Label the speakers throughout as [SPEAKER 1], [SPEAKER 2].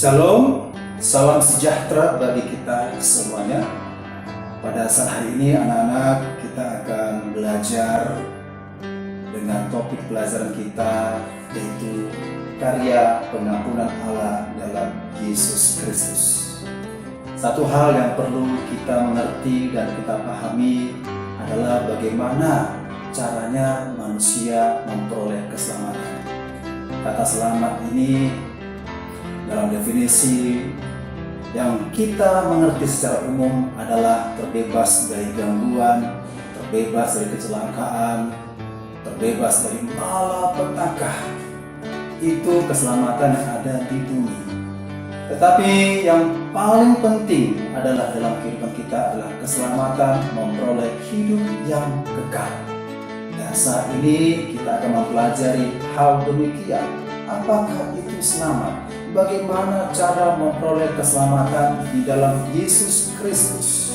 [SPEAKER 1] Shalom, salam sejahtera bagi kita semuanya. Pada saat hari ini anak-anak kita akan belajar dengan topik pelajaran kita, yaitu karya pengampunan Allah dalam Yesus Kristus. Satu hal yang perlu kita mengerti dan kita pahami adalah bagaimana caranya manusia memperoleh keselamatan. Kata selamat ini dalam definisi yang kita mengerti secara umum adalah terbebas dari gangguan, terbebas dari kecelakaan, terbebas dari malapetaka. Itu keselamatan yang ada di bumi. Tetapi yang paling penting adalah dalam kehidupan kita adalah keselamatan memperoleh hidup yang kekal. Dan saat ini kita akan mempelajari hal demikian. Apakah itu selamat? Bagaimana cara memperoleh keselamatan di dalam Yesus Kristus?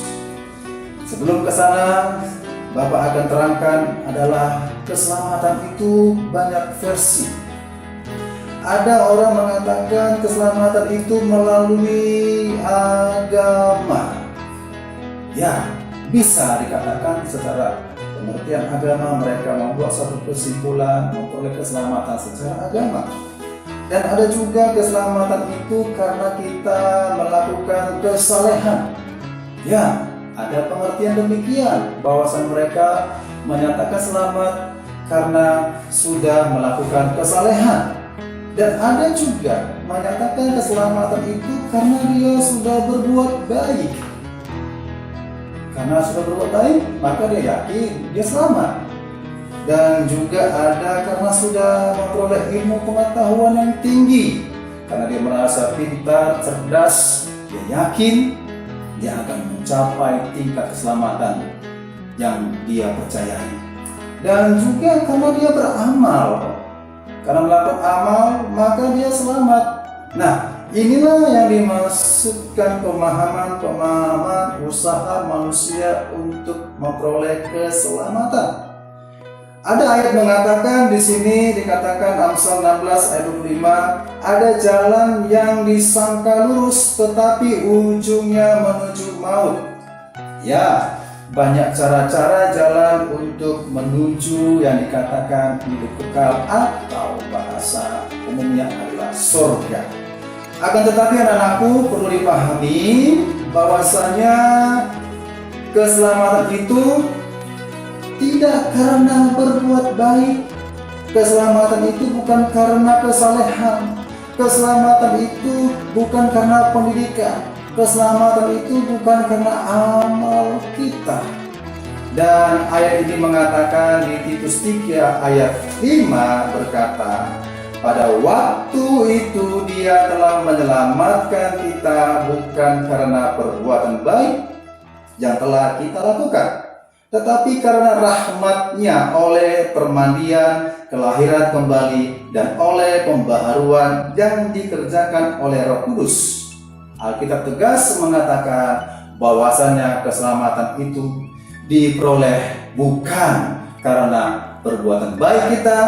[SPEAKER 1] Sebelum ke sana, Bapak akan terangkan adalah keselamatan itu banyak versi. Ada orang mengatakan keselamatan itu melalui agama. Ya, bisa dikatakan secara pengertian agama mereka membuat satu kesimpulan memperoleh keselamatan secara agama. Dan ada juga keselamatan itu karena kita melakukan kesalehan. Ya, ada pengertian demikian, bahwasanya mereka menyatakan selamat karena sudah melakukan kesalehan. Dan ada juga menyatakan keselamatan itu karena dia sudah berbuat baik. Karena sudah berbuat baik, maka dia yakin dia selamat. Dan juga ada karena sudah memperoleh ilmu pengetahuan yang tinggi. Karena dia merasa pintar, cerdas, dia yakin dia akan mencapai tingkat keselamatan yang dia percayai. Dan juga karena dia beramal. Karena melakukan amal, maka dia selamat. Nah, inilah yang dimaksudkan pemahaman usaha manusia untuk memperoleh keselamatan. Ada ayat mengatakan di sini dikatakan Amsal 16 ayat 25, ada jalan yang disangka lurus tetapi ujungnya menuju maut. Ya, banyak cara-cara jalan untuk menuju yang dikatakan hidup kekal atau bahasa umumnya adalah surga. Akan tetapi anak-anakku perlu dipahami bahwasanya keselamatan itu tidak karena berbuat baik. Keselamatan itu bukan karena kesalehan. Keselamatan itu bukan karena pendidikan. Keselamatan itu bukan karena amal kita. Dan ayat ini mengatakan di Titus 3 ayat 5 berkata, pada waktu itu dia telah menyelamatkan kita bukan karena perbuatan baik yang telah kita lakukan, tetapi karena rahmat-Nya oleh permandian, kelahiran kembali, dan oleh pembaharuan yang dikerjakan oleh Roh Kudus. Alkitab tegas mengatakan bahwasannya keselamatan itu diperoleh bukan karena perbuatan baik kita,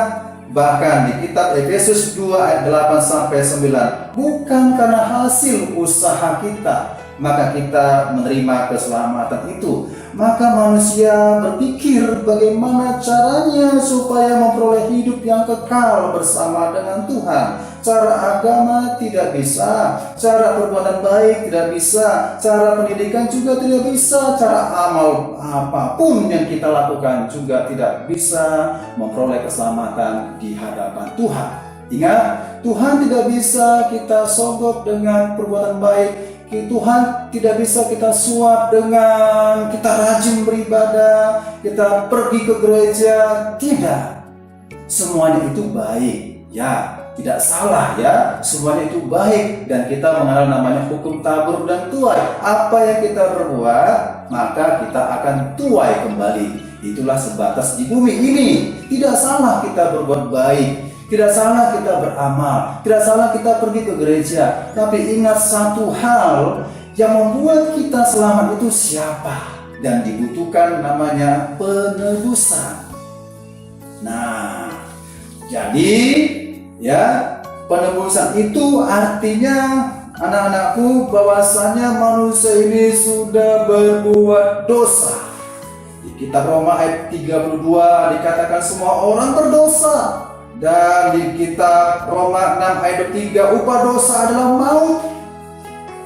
[SPEAKER 1] bahkan di kitab Efesus 2 ayat 8-9, bukan karena hasil usaha kita maka kita menerima keselamatan itu. Maka manusia berpikir bagaimana caranya supaya memperoleh hidup yang kekal bersama dengan Tuhan. Cara agama tidak bisa, cara perbuatan baik tidak bisa, cara pendidikan juga tidak bisa, cara amal apapun yang kita lakukan juga tidak bisa memperoleh keselamatan di hadapan Tuhan. Ingat, Tuhan tidak bisa kita sogok dengan perbuatan baik. Tuhan tidak bisa kita suap dengan kita rajin beribadah, kita pergi ke gereja. Tidak. Semuanya itu baik. Ya, tidak salah ya. Semuanya itu baik. Dan kita mengenal namanya hukum tabur dan tuai. Apa yang kita berbuat, maka kita akan tuai kembali. Itulah sebatas di bumi ini. Tidak salah kita berbuat baik. Tidak salah kita beramal, tidak salah kita pergi ke gereja. Tapi ingat satu hal, yang membuat kita selamat itu siapa? Dan dibutuhkan namanya penebusan. Nah, jadi ya, penebusan itu artinya anak-anakku, bahwasanya manusia ini sudah berbuat dosa. Di kitab Roma ayat 32 dikatakan semua orang berdosa. Dan di kitab Roma 6 ayat 3, upah dosa adalah maut.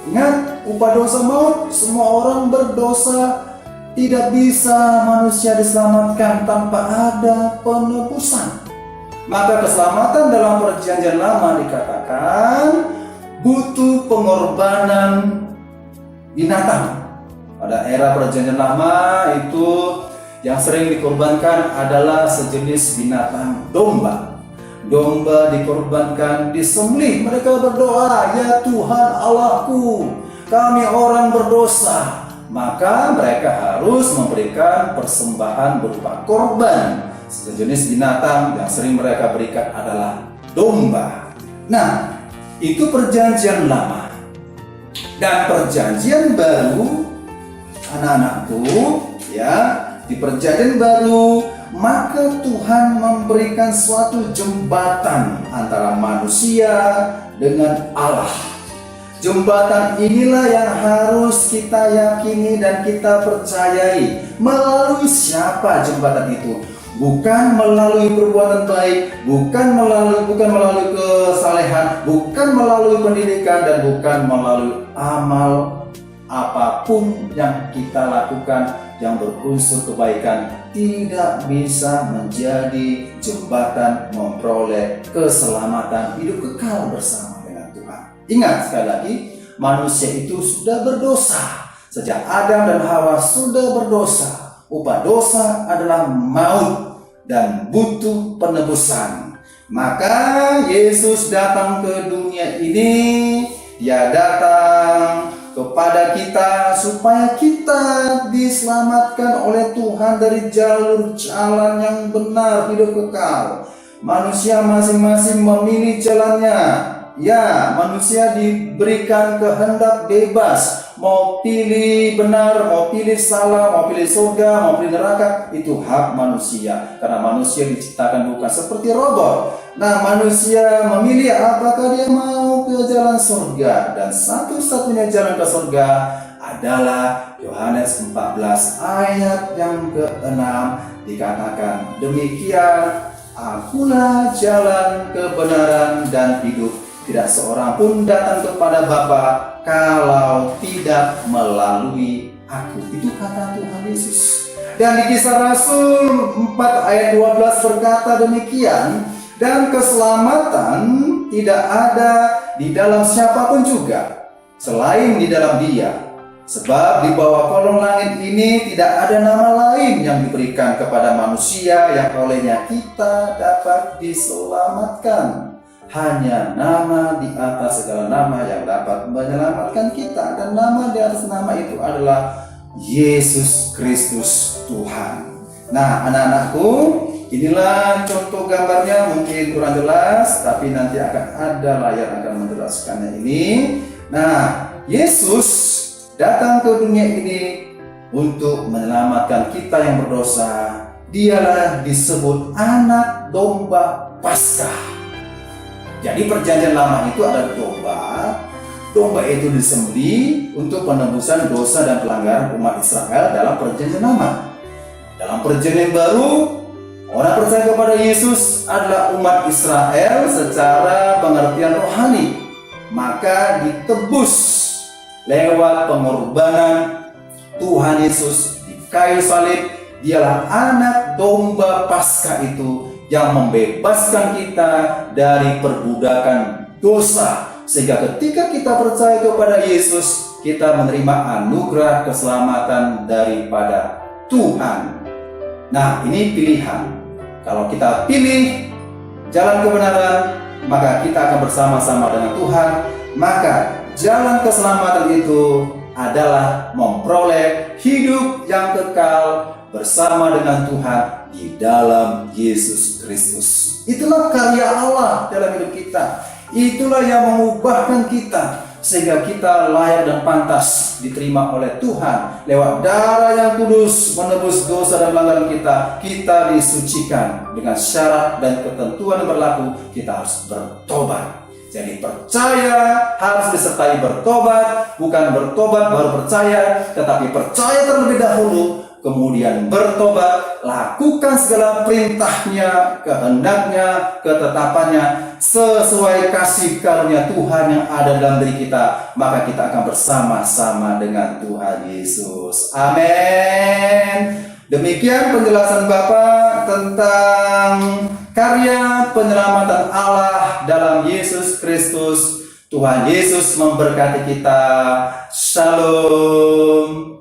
[SPEAKER 1] Ingat, upah dosa maut. Semua orang berdosa. Tidak bisa manusia diselamatkan tanpa ada penebusan. Maka keselamatan dalam perjanjian lama dikatakan butuh pengorbanan binatang. Pada era perjanjian lama itu yang sering dikorbankan adalah sejenis binatang domba. Domba dikorbankan, disembelih. Mereka berdoa, ya Tuhan Allahku, kami orang berdosa. Maka mereka harus memberikan persembahan berupa korban. Sejenis binatang yang sering mereka berikan adalah domba. Nah, itu perjanjian lama. Dan perjanjian baru, anak-anakku, ya, di perjanjian baru, maka Tuhan memberikan suatu jembatan antara manusia dengan Allah. Jembatan inilah yang harus kita yakini dan kita percayai. Melalui siapa jembatan itu? Bukan melalui perbuatan baik, bukan melalui kesalehan, bukan melalui pendidikan, dan bukan melalui amal apapun yang kita lakukan yang berunsur kebaikan tidak bisa menjadi jembatan memperoleh keselamatan hidup kekal bersama dengan Tuhan. Ingat sekali lagi, manusia itu sudah berdosa. Sejak Adam dan Hawa sudah berdosa. Upah dosa adalah maut dan butuh penebusan. Maka Yesus datang ke dunia ini. Dia datang kepada kita supaya kita diselamatkan oleh Tuhan dari jalur jalan yang benar hidup kekal. Manusia masing-masing memilih jalannya. Ya, manusia diberikan kehendak bebas. Mau pilih benar, mau pilih salah, mau pilih surga, mau pilih neraka, itu hak manusia. Karena manusia diciptakan bukan seperti robot. Nah, manusia memilih apakah dia mau ke jalan surga. Dan satu-satunya jalan ke surga adalah Yohanes 14 ayat yang ke-6 dikatakan demikian, akulah jalan kebenaran dan hidup. Tidak seorang pun datang kepada Bapa kalau tidak melalui aku. Itu kata Tuhan Yesus. Dan di Kisah Rasul 4 ayat 12 berkata demikian, dan keselamatan tidak ada di dalam siapapun juga selain di dalam Dia. Sebab di bawah kolong langit ini tidak ada nama lain yang diberikan kepada manusia yang olehnya kita dapat diselamatkan. Hanya nama di atas segala nama yang dapat menyelamatkan kita. Dan nama di atas nama itu adalah Yesus Kristus Tuhan. Nah, anak-anakku, inilah contoh gambarnya. Mungkin kurang jelas, tapi nanti akan ada layar akan menjelaskannya ini. Nah, Yesus datang ke dunia ini untuk menyelamatkan kita yang berdosa. Dialah disebut anak domba Paskah. Jadi perjanjian lama itu adalah domba. Domba itu disembelih untuk penebusan dosa dan pelanggaran umat Israel dalam perjanjian lama. Dalam perjanjian baru, orang percaya kepada Yesus adalah umat Israel secara pengertian rohani. Maka ditebus lewat pengorbanan Tuhan Yesus di kayu salib. Dialah anak domba Paskah itu yang membebaskan kita dari perbudakan dosa. Sehingga ketika kita percaya kepada Yesus, kita menerima anugerah keselamatan daripada Tuhan. Nah, ini pilihan. Kalau kita pilih jalan kebenaran, maka kita akan bersama-sama dengan Tuhan. Maka jalan keselamatan itu adalah memperoleh hidup yang kekal bersama dengan Tuhan di dalam Yesus Kristus. Itulah karya Allah dalam hidup kita. Itulah yang mengubahkan kita sehingga kita layak dan pantas diterima oleh Tuhan. Lewat darah yang kudus menebus dosa dan pelanggaran kita. Kita disucikan dengan syarat dan ketentuan yang berlaku. Kita harus bertobat. Jadi percaya harus disertai bertobat, bukan bertobat baru percaya, tetapi percaya terlebih dahulu, kemudian bertobat, lakukan segala perintahnya, kehendaknya, ketetapannya, sesuai kasih karunia Tuhan yang ada dalam diri kita, maka kita akan bersama-sama dengan Tuhan Yesus. Amin. Demikian penjelasan Bapak tentang karya penyelamatan Allah dalam Yesus Kristus. Tuhan Yesus memberkati kita. Shalom.